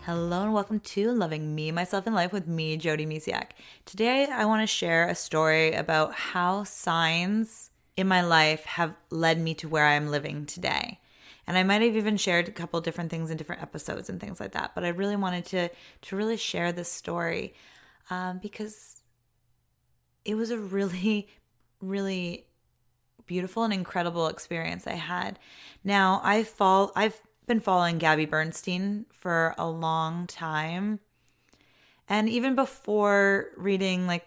Hello and welcome to Loving Me, Myself, and Life with me, Jody Misiak. Today, I want to share a story about how signs in my life have led me to where I am living today. And I might have even shared a couple different things in different episodes and things like that, but I really wanted to really share this story because it was a really, really beautiful and incredible experience I had. Now, I've been following Gabby Bernstein for a long time. And even before reading like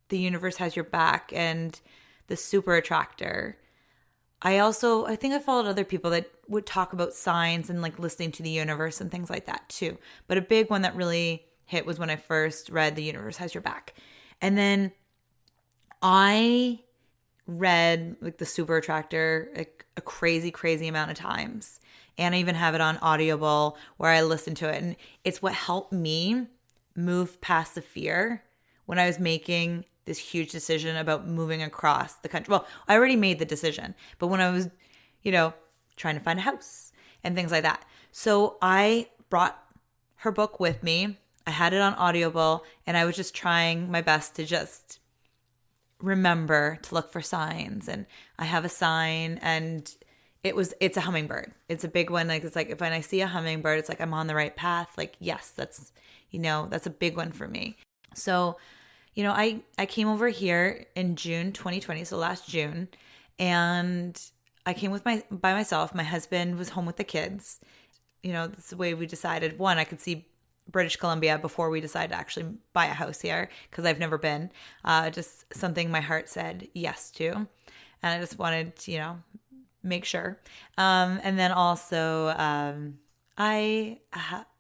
The Universe Has Your Back and The Super Attractor, I think I followed other people that would talk about signs and like listening to the universe and things like that too. But a big one that really hit was when I first read The Universe Has Your Back. And then I read like The Super Attractor like a crazy, crazy amount of times. And I even have it on Audible where I listen to it. And it's what helped me move past the fear when I was making this huge decision about moving across the country. Well, I already made the decision, but when I was, trying to find a house and things like that. So I brought her book with me. I had it on Audible and I was just trying my best to just remember to look for signs. And I have a sign and it's a hummingbird. It's a big one. Like, it's like, if I see a hummingbird, it's like, I'm on the right path. Like, yes, that's a big one for me. So, I came over here in June 2020. So last June, and I came by myself. My husband was home with the kids. That's the way we decided. One, I could see British Columbia before we decided to actually buy a house here because I've never been. Just something my heart said yes to. And I just wanted to, make sure. And then also, I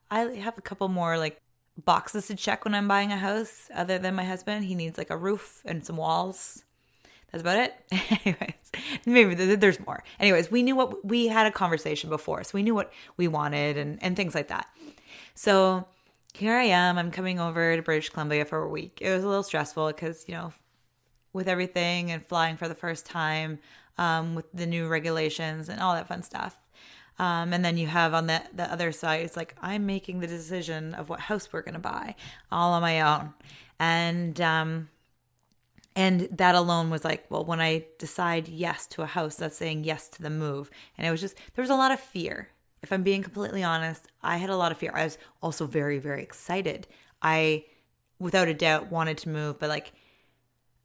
have a couple more like boxes to check when I'm buying a house other than my husband. He needs like a roof and some walls. That's about it. Anyways, maybe there's more. Anyways, we had a conversation before, so we knew what we wanted and things like that. So here I am. I'm coming over to British Columbia for a week. It was a little stressful because, with everything and flying for the first time, with the new regulations and all that fun stuff. And then you have on the other side, it's like, I'm making the decision of what house we're going to buy all on my own. And that alone was like, well, when I decide yes to a house, that's saying yes to the move. And it was just, there was a lot of fear. If I'm being completely honest, I had a lot of fear. I was also very, very excited. I, without a doubt, wanted to move, but like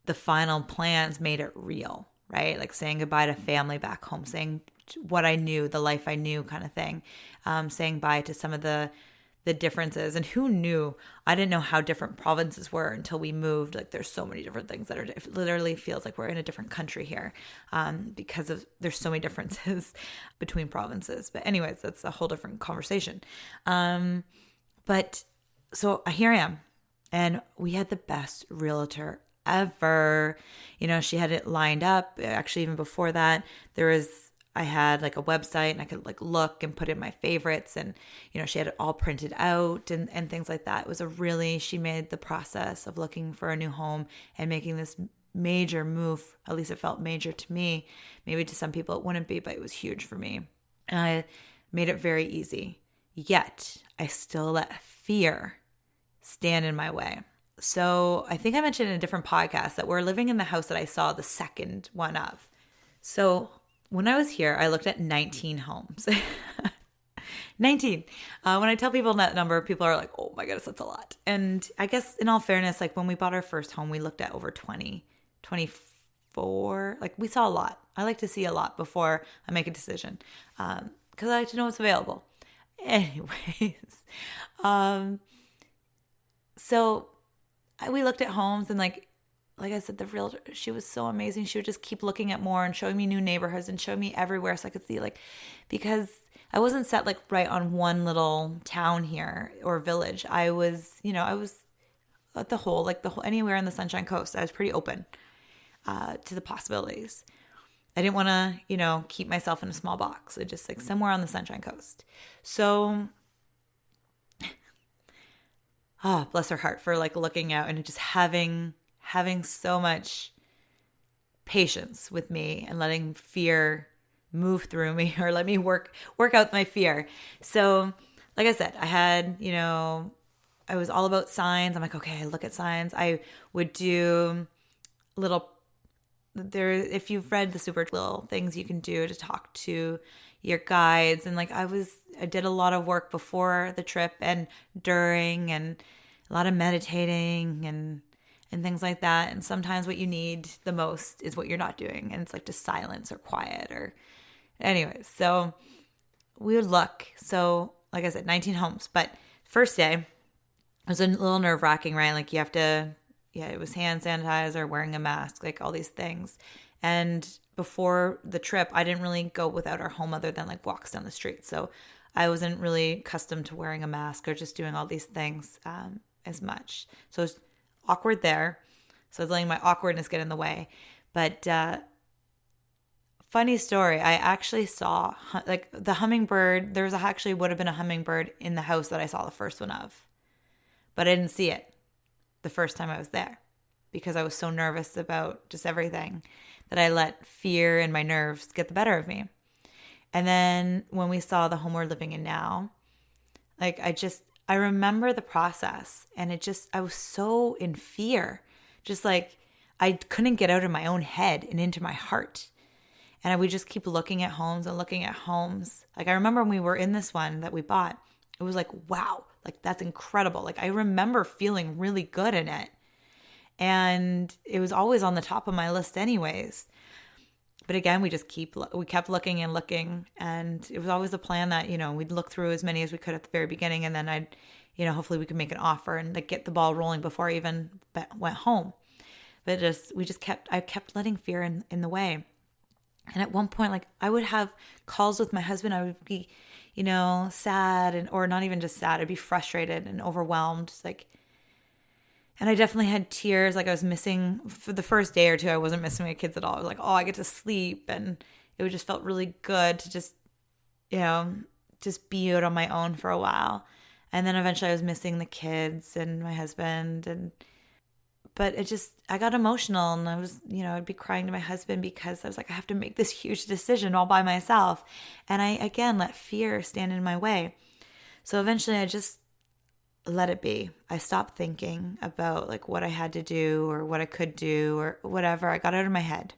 the final plans made it real, right? Like saying goodbye to family back home, saying what I knew, the life I knew kind of thing, saying bye to some of the differences. And who knew? I didn't know how different provinces were until we moved. Like there's so many different things that are, it literally feels like we're in a different country here because there's so many differences between provinces. But anyways, that's a whole different conversation. But so here I am, and we had the best realtor ever. She had it lined up. Actually, even before that, I had like a website and I could like look and put in my favorites, and she had it all printed out and things like that. It was she made the process of looking for a new home and making this major move. At least it felt major to me. Maybe to some people it wouldn't be, but it was huge for me. And I made it very easy. Yet I still let fear stand in my way. So I think I mentioned in a different podcast that we're living in the house that I saw the second one of. So when I was here, I looked at 19 homes. 19. When I tell people that number, people are like, oh my goodness, that's a lot. And I guess in all fairness, like when we bought our first home, we looked at over 20, 24. Like we saw a lot. I like to see a lot before I make a decision because I like to know what's available. Anyways, so we looked at homes, and like I said, the realtor, she was so amazing. She would just keep looking at more and showing me new neighborhoods and showing me everywhere so I could see, like, because I wasn't set like right on one little town here or village. I was at the whole anywhere in the Sunshine Coast. I was pretty open to the possibilities. I didn't want to, keep myself in a small box. I just like somewhere on the Sunshine Coast. So oh, bless her heart for like looking out and just having so much patience with me and letting fear move through me or let me work out my fear. So like I said, I had, I was all about signs. I'm like, okay, I look at signs. I would do little if you've read the super little things you can do to talk to your guides, and like I did a lot of work before the trip and during, and a lot of meditating and things like that. And sometimes what you need the most is what you're not doing, and it's like just silence or quiet or anyways. So we would look. So like I said, 19 homes, but first day it was a little nerve-wracking, right? Like you have to, yeah, it was hand sanitizer, wearing a mask, like all these things. And before the trip, I didn't really go without our home other than like walks down the street. So I wasn't really accustomed to wearing a mask or just doing all these things as much. So it was awkward there. So I was letting my awkwardness get in the way. But funny story, I actually saw like the hummingbird. There was actually would have been a hummingbird in the house that I saw the first one of. But I didn't see it the first time I was there because I was so nervous about just everything that I let fear and my nerves get the better of me. And then when we saw the home we're living in now, like I remember the process, and I was so in fear. Just like I couldn't get out of my own head and into my heart. And I would just keep looking at homes and looking at homes. Like I remember when we were in this one that we bought, it was like, wow, like that's incredible. Like I remember feeling really good in it. And it was always on the top of my list anyways. But again, we kept looking and looking. And it was always the plan that, we'd look through as many as we could at the very beginning. And then hopefully we could make an offer and like get the ball rolling before I even went home. But I kept letting fear in the way. And at one point, like I would have calls with my husband. I would be, sad or not even just sad. I'd be frustrated and overwhelmed. And I definitely had tears. Like I was missing for the first day or two. I wasn't missing my kids at all. I was like, oh, I get to sleep. And it just felt really good to just be out on my own for a while. And then eventually I was missing the kids and my husband but I got emotional, and I was, I'd be crying to my husband because I was like, I have to make this huge decision all by myself. And I, again, let fear stand in my way. So eventually I just let it be. I stopped thinking about like what I had to do or what I could do or whatever. I got out of my head.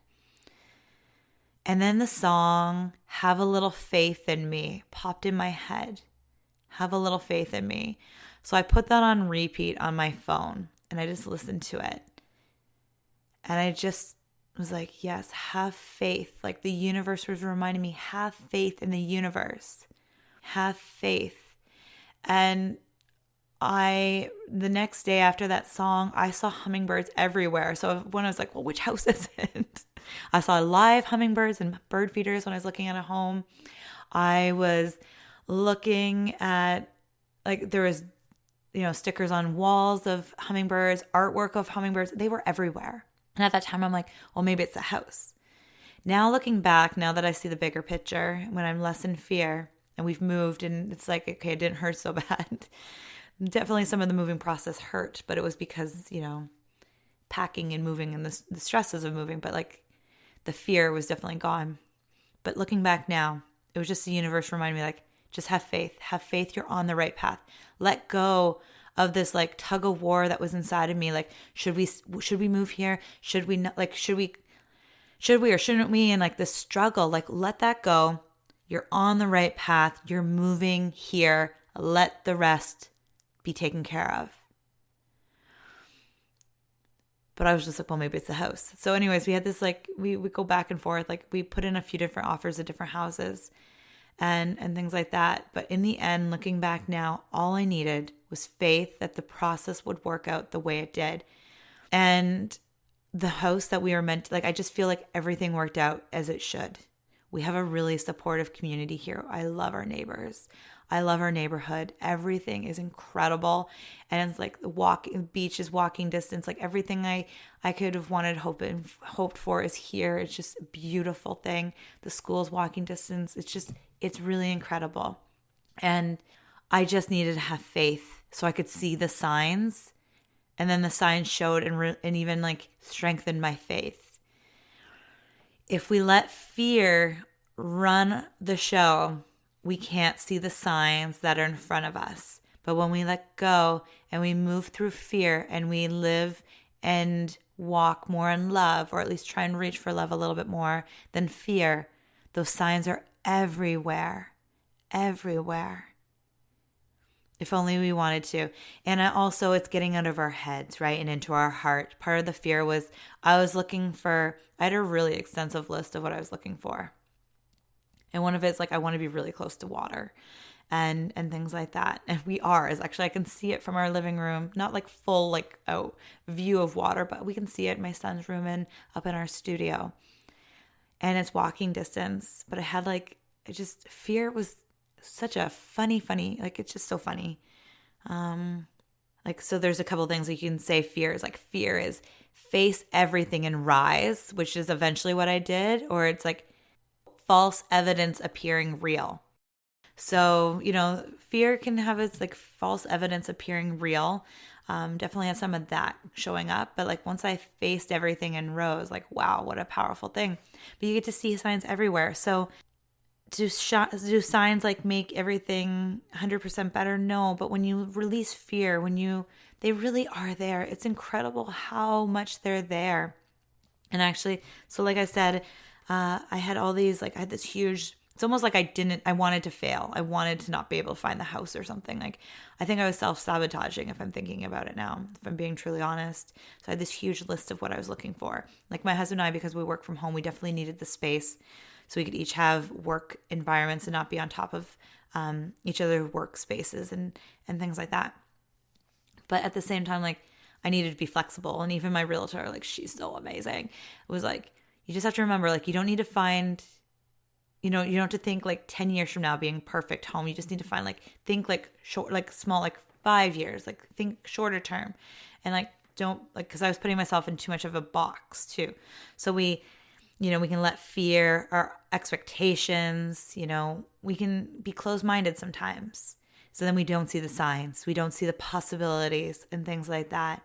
And then the song, Have a Little Faith in Me, popped in my head. Have a little faith in me. So I put that on repeat on my phone. And I just listened to it. And I just was like, yes, have faith. Like the universe was reminding me, have faith in the universe. Have faith. And the next day after that song, I saw hummingbirds everywhere. So when I was like, well, which house is it? I saw live hummingbirds and bird feeders when I was looking at a home. I was looking at, like, there was stickers on walls of hummingbirds, artwork of hummingbirds. They were everywhere. And at that time, I'm like, well, maybe it's a house. Now looking back, now that I see the bigger picture, when I'm less in fear and we've moved and it's like, okay, it didn't hurt so bad. Definitely some of the moving process hurt, but it was because, packing and moving and the stresses of moving, but like the fear was definitely gone. But looking back now, it was just the universe reminding me, like, just have faith. Have faith you're on the right path. Let go of this like tug of war that was inside of me. Like, should we move here? Should we not? Like, should we or shouldn't we? And like the struggle, like let that go. You're on the right path. You're moving here. Let the rest be taken care of. But I was just like, well, maybe it's the house. So anyways, we had this like, we go back and forth. Like we put in a few different offers at different houses. And things like that. But in the end, looking back now, all I needed was faith that the process would work out the way it did. And the house that we were meant to, like, I just feel like everything worked out as it should. We have a really supportive community here. I love our neighbors. I love our neighborhood. Everything is incredible. And it's like the beach is walking distance. Like everything I could have wanted, hoped for is here. It's just a beautiful thing. The school's walking distance. It's really incredible. And I just needed to have faith so I could see the signs. And then the signs showed and even like strengthened my faith. If we let fear run the show, we can't see the signs that are in front of us. But when we let go and we move through fear and we live and walk more in love, or at least try and reach for love a little bit more than fear, those signs are everywhere, everywhere. If only we wanted to. And also it's getting out of our heads, right? And into our heart. Part of the fear was I had a really extensive list of what I was looking for. And one of it's like, I want to be really close to water and things like that. And we are, is actually, I can see it from our living room, not like full, like, view of water, but we can see it in my son's room and up in our studio. And it's walking distance. But I had fear was such a funny, like, it's just so funny. So there's a couple things that you can say fear is face everything and rise, which is eventually what I did, or it's like false evidence appearing real. So, fear can have its like false evidence appearing real. Definitely had some of that showing up. But like once I faced everything and rose, like, wow, what a powerful thing. But you get to see signs everywhere. So do signs like make everything 100% better? No. But when you release fear, they really are there. It's incredible how much they're there. And actually, so like I said, I had all these, like I had this huge, it's almost like I wanted to fail. I wanted to not be able to find the house or something. Like, I think I was self-sabotaging if I'm thinking about it now, if I'm being truly honest. So I had this huge list of what I was looking for. Like my husband and I, because we work from home, we definitely needed the space so we could each have work environments and not be on top of each other's workspaces and things like that. But at the same time, like, I needed to be flexible. And even my realtor, like, she's so amazing. It was like, you just have to remember, like, you don't need to find, you don't have to think like 10 years from now being perfect home. You just need to find think like short, like small, like 5 years, like think shorter term. And like, don't like, cause I was putting myself in too much of a box too. So we can let fear, our expectations, we can be closed-minded sometimes. So then we don't see the signs. We don't see the possibilities and things like that.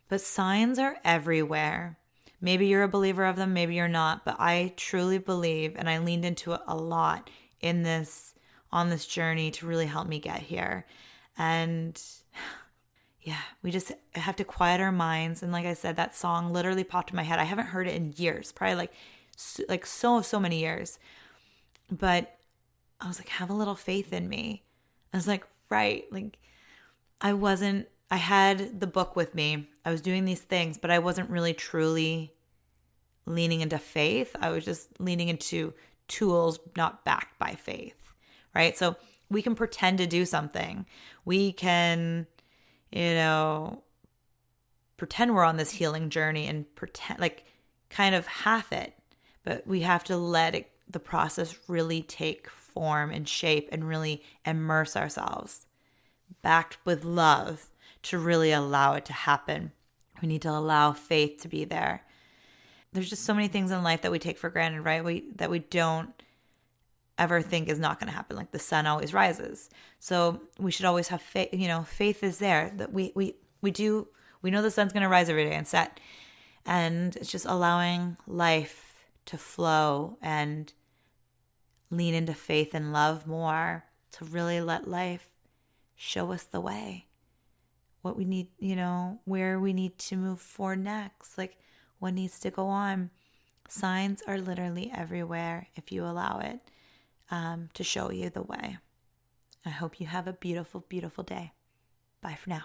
But signs are everywhere. Maybe you're a believer of them, maybe you're not, but I truly believe, and I leaned into it a lot on this journey to really help me get here. And yeah, we just have to quiet our minds. And like I said, that song literally popped in my head. I haven't heard it in years, probably like so many years. But I was like, have a little faith in me. I was like, right, like I had the book with me. I was doing these things, but I wasn't really truly leaning into faith. I was just leaning into tools not backed by faith, right? So we can pretend to do something. We can, pretend we're on this healing journey and pretend, like, kind of half it, but we have to let the process really take form and shape and really immerse ourselves backed with love to really allow it to happen. We need to allow faith to be there. There's just so many things in life that we take for granted, right? That we don't ever think is not going to happen. Like the sun always rises. So we should always have faith. Faith is there, that we know the sun's going to rise every day and set. And it's just allowing life to flow and lean into faith and love more, to really let life show us the way, what we need, where we need to move forward next, like what needs to go on. Signs are literally everywhere if you allow it to show you the way. I hope you have a beautiful, beautiful day. Bye for now.